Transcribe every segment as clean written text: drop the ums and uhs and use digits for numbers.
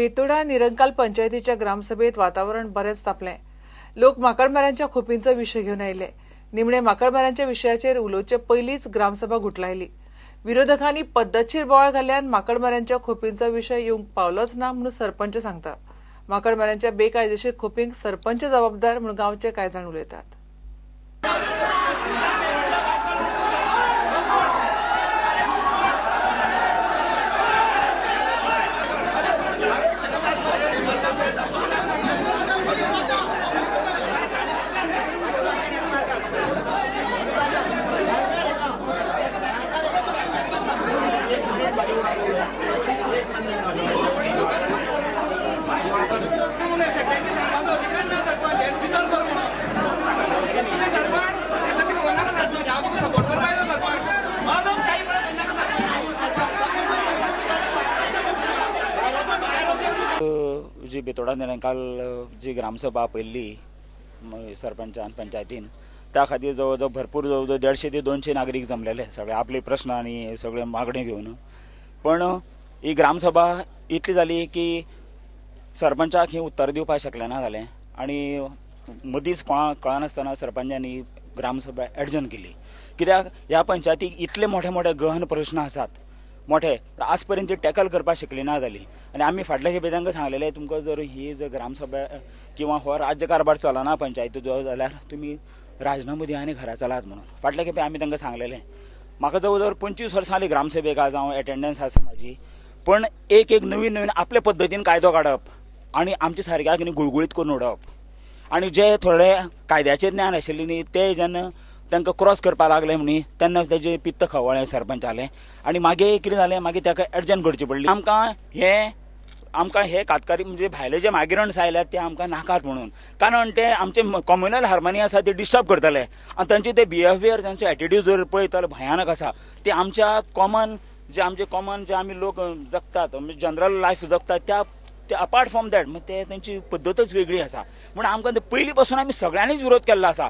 बेतोडा निरंकाल पंचायतीच्या ग्रामसभेत वातावरण बरेच तापलें. लोक माकडमारांच्या खोपींचो विशय घेवन आयले. निमणे माकडमारांच्या विशयाचेर उलोवचे पयलींच ग्रामसभा गुटलायली. विरोधकांनी पद्धतशीर बोवाळ घाल्ल्यान माकडमारांच्या खोपींचो विशय येवंक पावलोच ना म्हणून सरपंच सांगता. माकडमारांच्या बेकायदेशीर खोपींक सरपंच जबाबदार म्हणून गांवचे कांय जाण उलयतात. जी बेतोडा निरंकाल जी ग्रामसभा पयली सरपंचान पंचायतीन त्या खातीर जवळ जवळ भरपूर जवळ 150 ते 200 नागरीक जमलेले सगळे आपले प्रश्न आणि सगळे मागणे घेऊन. पण ही ग्रामसभा इतली जाली की सरपंचाक ही उत्तर दिवपाक शकले ना जालें आणि मदींच कळनासतना सरपंचांनी ग्रामसभा एडजर्न केली. कित्याक ह्या पंचायतीक इतले मोठे मोठे गहन प्रश्न आसात मोठे आज पर्यंत ती टॅकल करपाक शकली ना जाली. आणि आम्ही फाटल्या खेपे तांकां सांगलेले तुमकां जर ही जर ग्रामसभा किंवा हो राज्य कारभार चलना पंचायतीचो जाल्यार तुमी राजिनामो दिया आनी घरा चलात म्हणून. फाटल्या खेपे आमी तांकां सांगलेलें. म्हाका जवळ जवळ 25 वर्सां जालीं ग्रामसभेक आज हांव एटेंडन्स आसा म्हाजी. पण एक नवीन नवीन आपल्या पद्दतीन कायदो काडप आनी आमच्या सारक्याक गुळगुळीत करून उडोवप. आनी जे थोडे कायद्याचें ज्ञान आशिल्लें न्ही ते जेन्ना तांकां क्रॉस करपाक लागले म्हणी तेन्ना तेजें पित्त खवळ्ळें सरपंचालें. आनी मागीर कितें जालें मागीर ताका एडजर्न करची पडली. आमकां हे कातकारी म्हणजे भायले जे मायग्रंट्स आयल्यात ते आमकां नाकात म्हणून. कारण ते आमचे कम्युनल हार्मनी आसा ते डिस्टर्ब करतले आनी तांचे ते बिहेवियर तांचे एटिट्यूड जर पळयत भयानक आसा. ते आमच्या कॉमन जे आमी लोक जगतात म्हणजे जनरल लायफ जगतात त्या अपार्ट फ्रॉम दॅट ते तांची पद्दतच वेगळी आसा. म्हणून आमकां पयलीं पासून आमी सगळ्यांनीच विरोध केल्लो आसा.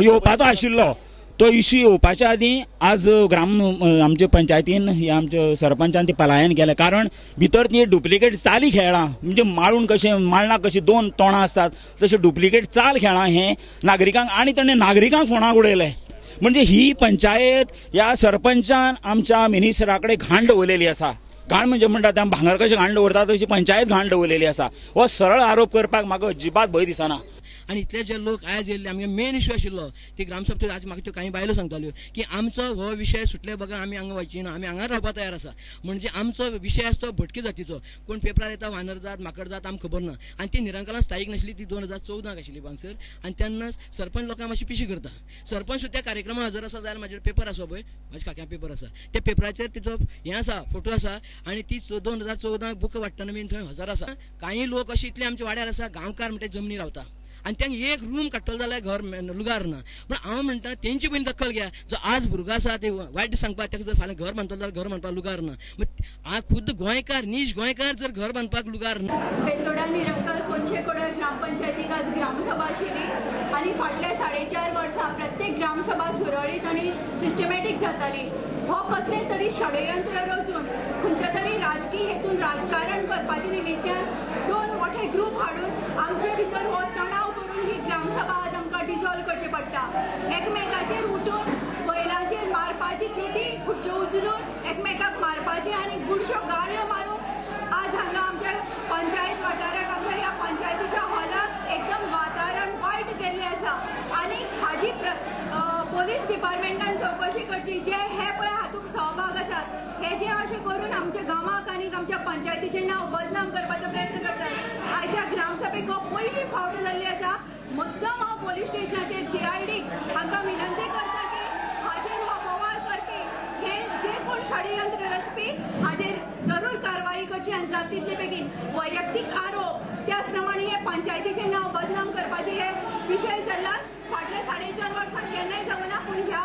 येवपाचो आशिल्लो तो इश्यू येवपाच्या आदीं आज आमच्या पंचायतीन आमच्या सरपंचान ती पलायन केलें. कारण भितर ती डुप्लिकेट चाली खेळ्ळां म्हणजे माळणां कशीं 2 तोंडां आसतात तशें डुप्लिकेट चाल खेळ्ळां हे नागरिकांक. आनी ताणें नागरिकांक फोणाक उडयलें. म्हणजे ही पंचायत ह्या सरपंचान आमच्या मिनिस्टरा कडेन घाण दवरलेली आसा. घाण म्हणजे म्हणटा ते भांगर कशें घाण दवरता तशी पंचायत घाण दवरलेली आसा. हो सरळ आरोप करपाक म्हाका अजिबात भंय दिसना. आणि इतले जे लोक आयज येयल्ले आमगे मेन इश्यू आशिल्लो ती ग्रामसभेत आज म्हाका त्यो काही बायलो सांगताल्यो की आमचो हो विशय सुटले बघा आमी हांगा वचची ना आमी हांगा रावपाक तयार आसा. म्हणजे आमचो विशय आसा तो भटकी जातीचो. कोण पेपरार येता वानर जात माकड जात आमकां खबर ना. आनी ती निरंकालां स्थायीक नाशिल्ली ती 2014 आशिल्ली बांगसर. आनी तेन्नाच सरपंच लोकांक मातशी पिशी करता. सरपंच सुद्दां त्या कार्यक्रमाक हजर आसा जाल्यार म्हाजे पेपर आसा पळय म्हाज्या काक्या पेपर आसा त्या पेपराचेर तिचो हें आसा फोटो आसा. आनी ती 2014 बुक वाडटना बीन थंय हजर आसा. काही लोक अशे इतले आमच्या वाड्यार आसा गांवकार म्हणटा जमनी रावता आनी तांकां एक रूम काडटलो जाल्यार घर लुगार ना. पूण हांव म्हणटा तेंची बीन दखल घ्या. जो आज भुरगो आसा ते वायट सांगपाक ताका जर फाल्यां घर बांदतलो जाल्यार घर बांदपाक लुगार ना. हांव खुद्द गोंयकार नीज गोंयकार जर घर बांदपाक लुगार ना. बेतोडा निरंकाल कोंचेकोडा ग्रामपंचायतीक आज ग्रामसभा आशिल्ली आनी फाटल्या 4.5 वर्सां प्रत्येक ग्रामसभा सुरळीत आनी सिस्टमॅटीक जाताली. हो कसले तरी षडयंत्र रचून खंयच्या तरी राजकीय हेतून राजकारण करपाचे निमित्यान 2 मोठे ग्रूप हाडून आमचे भितर हो तणाव करून ही ग्रामसभा आज आमकां डिजॉल्व करची पडटा. एकमेकाचेर उठून बैलांचेर मारपाची कृती खुर्च्यो उचलून एकमेकाक मारपाचे आनी गुडश्यो गाळयो मारून आज हांगा आमच्या पंचायत वाठाराक आमच्या ह्या पंचायतीच्या हॉलाक एकदम वातावरण वायट केल्लें आसा. आनी हाजी पोलीस डिपार्टमेंटान चवकशी करची. जे हे पळय हातूंत सहभाग आसात हे जे अशें करून आमच्या गांवाक आनी आमच्या पंचायतीचें नांव बदनाम करपाचो प्रयत्न करतात. आयच्या ग्रामसभेक हो पयली फावट जाल्ली आसा. मुद्दम हांव पोलीस स्टेशनाचेर CID हांकां विनंती करता की हाचेर हो बोवाळ करपी हे जे कोण षडयंत्र रचपी हाचेर जरूर कारवाई करची आनी जाता तितले बेगीन. वैयक्तीक आरोप त्याच प्रमाणे हे पंचायतीचें नांव बदनाम करपाचे हे विशय चल्लात. फाटल्या 4.5 वर्सां केन्नाय जावना. पूण ह्या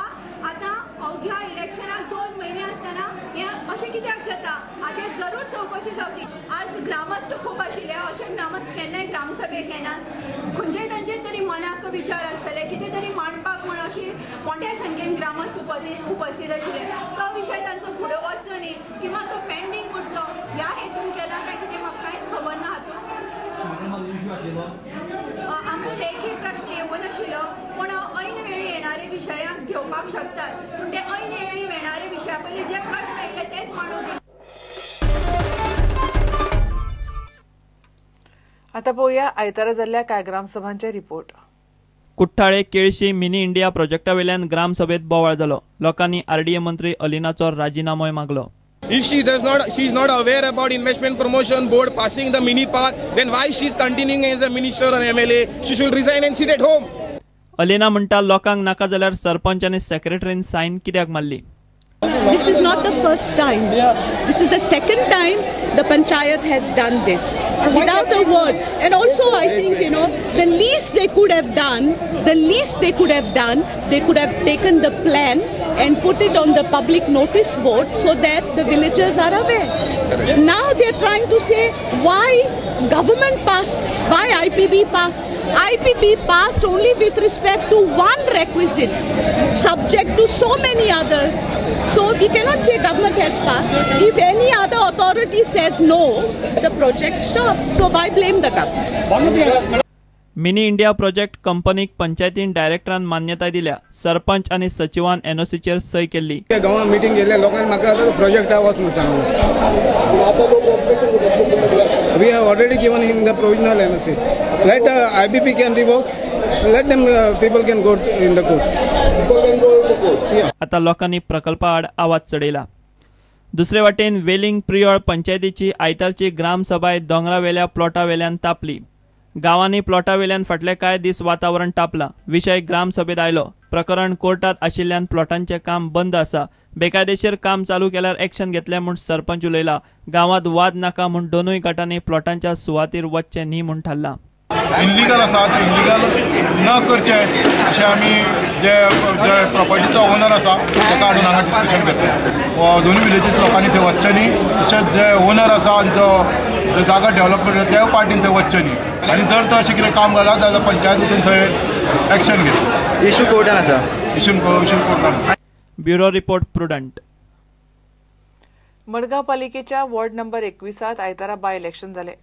आतां अवघ्या इलेक्शनाक 2 म्हयने आसतना हें अशें कित्याक जाता हाचेर जरूर चवकशी जावची. आज ग्रामस्थ खूब आशिल्ले. अशे ग्रामस्थ केन्नाय ग्रामसभेक येनात. खंयचेय तांचे तरी मनाक विचार आसतले कितें तरी मांडपाक म्हण अशी मोठ्या संख्येन ग्रामस्थ उपस्थित आशिल्ले. तो विशय तांचो फुडें वचचो न्ही किंवा तो पेंडींग उरचो ह्या हेतून केला काय कितें म्हाका कांयच खबर आमकां लेखी प्रश्न येवनाशिल्लो पूण ऐन वेळी येणारे विशयांक घेवपाक शकतात पूण ते ऐन वेळी येणारे विशया पयलीं जे प्रश्न येयले तेच मांडून दिले. आता पळोवया आयतारा जाल्ल्या कांय ग्रामसभांचे रिपोर्ट. कुट्टाळे केळशी मिनी इंडिया प्रोजेक्टा वयल्यान ग्रामसभेत बोवाळ जालो. लोकांनी आरडीए मंत्री अलिनाचो राजीनामो मागलो. If she is not aware about investment promotion board passing the mini park, then why she is continuing as a minister or MLA? She should resign and sit at home. Alina म्हणटा लोकांक नाका जाल्यार सरपंच आनी सेक्रेटरीन सायन कित्याक मारली. This is not the first time. This is the second time the panchayat has done this without a word. And also I think, the least they could have done, they could have taken the plan and put it on the public notice board so that the villagers are aware. Now they are trying to say why government passed, why IPB passed. IPB passed only with respect to one requisite, subject to so many others. So we cannot say government has passed. If any other authority says no, the project stops. So why blame the government? Mini India project कंपनीक पंचायतीन डायरेक्टरान मान्यताय दिल्या. सरपंच आनी सचिवान एनओसीचेर सही केल्ली. गांवांत meeting गेल्या लोकांनी म्हाका प्रोजेक्ट वच म्हणून सांगलो. We have already given him the provisional NOC. Let IBP can revoke. Let them people can go in the court. आता लोकांनी प्रकल्पा आड आवाज चडयला. दुसरे वाटेन वेलिंग प्रियोळ पंचायतीची आयतारची ग्रामसभा दोंगरा वेल्या प्लॉटा वेल्यान तापली. गांवांनी प्लॉटा वेल्यान फाटले कांय दीस वातावरण तापला. विशय ग्रामसभेत आयलो. प्रकरण कोर्टात आशिल्ल्यान प्लॉटांचे काम बंद आसा. बेकायदेशीर काम चालू केल्यार एक्शन घेतले म्हूण सरपंच उलयला. गांवांत वाद नाका म्हूण दोनूय गटांनी प्लॉटांच्या सुवातेर वचचे न्ही म्हूण थारला. इल्लीगल आसा ते इल्लीगल न करचे अशें आमी जे प्रॉपर्टीचो ओनर आसा ताका हाडून हांगा डिस्कशन करता. दोनूय विलेजीस लोकांनी थंय वचचे न्ही. तशेंच जे ओनर आसा आनी जो जागा डेव्हलपमेंट त्या पार्टीन थंय वचचे न्ही. आनी जर तर अशें कितें काम जालां जाल्यार पंचायत वचून थंय एक्शन घेतली. इशू कोर्टान आसा. इशू कोर्टान. Bureau report Prudent. मडगांव पालिकेच्या वॉर्ड नंबर 21 आयतारा बाय इलेक्शन जाले.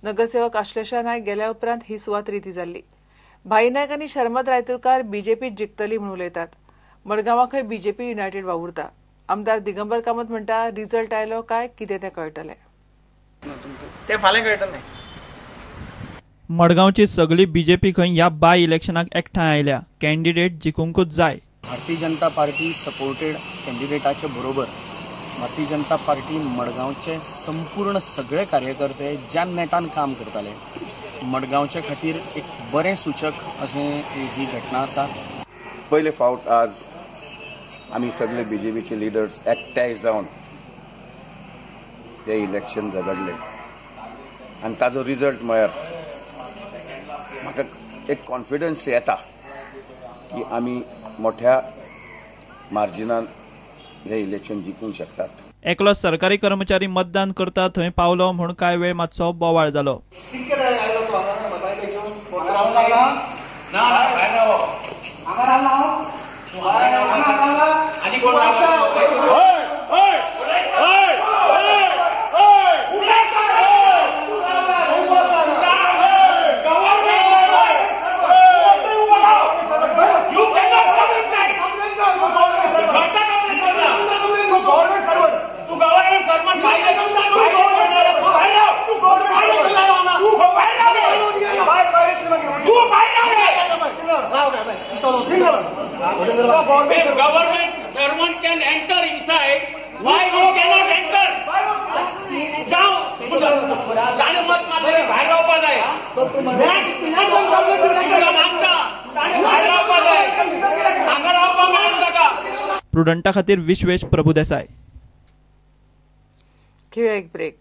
नगरसेवक आश्लेषा नायक गेल्या उपरांत ही सुवात रिती जाल्ली. भाई नायक आनी शर्मद रायतुरकार बीजेपी जिखतली म्हूण उलयतात. मडगांवांकय बीजेपी युनायटेड वावुरता. आमदार दिगंबर कामत म्हणटा रिजल्ट आयलो काय कितें तें कळटलें. ते फाल्यां कळटलें. मडगांवची सगळी बीजेपी खंय ह्या बाय इलेक्शनाक एकठांय आयल्या. कॅन्डिडेट जिखूंकूच जाय. भारतीय जनता पार्टी सपोर्टेड कॅन्डिडेटाचे बरोबर भारतीय जनता पार्टी मडगांवचे संपूर्ण सगळे कार्यकर्ते ज्या नेटान काम करताले मडगांवचे खातीर एक बरें सूचक अशें ही घटना आसा. पयले फावट आज आमी सगळे बीजेपीचे लिडर्स एकठांय जावन हे इलेक्शन झगडले आनी ताजो रिजल्ट म्हळ्यार म्हाका एक कॉन्फिडन्स येता की आमी मोठ्या मार्जिनान हे इलेक्शन जिखूंक शकतात. एकलो सरकारी कर्मचारी मतदान करता थंय पावलो म्हूण कांय वेळ मातसो बोवाळ जालो. If government servant can enter inside, why you cannot enter? जाऊ जाणे मत मारले बाहेर रावपा जाय. बाहेर रावपा जाय. हांगा रावपा मेळना ताका. प्रुडंटा खातीर विश्वेश प्रभुदेसाय. घेऊया एक ब्रेक.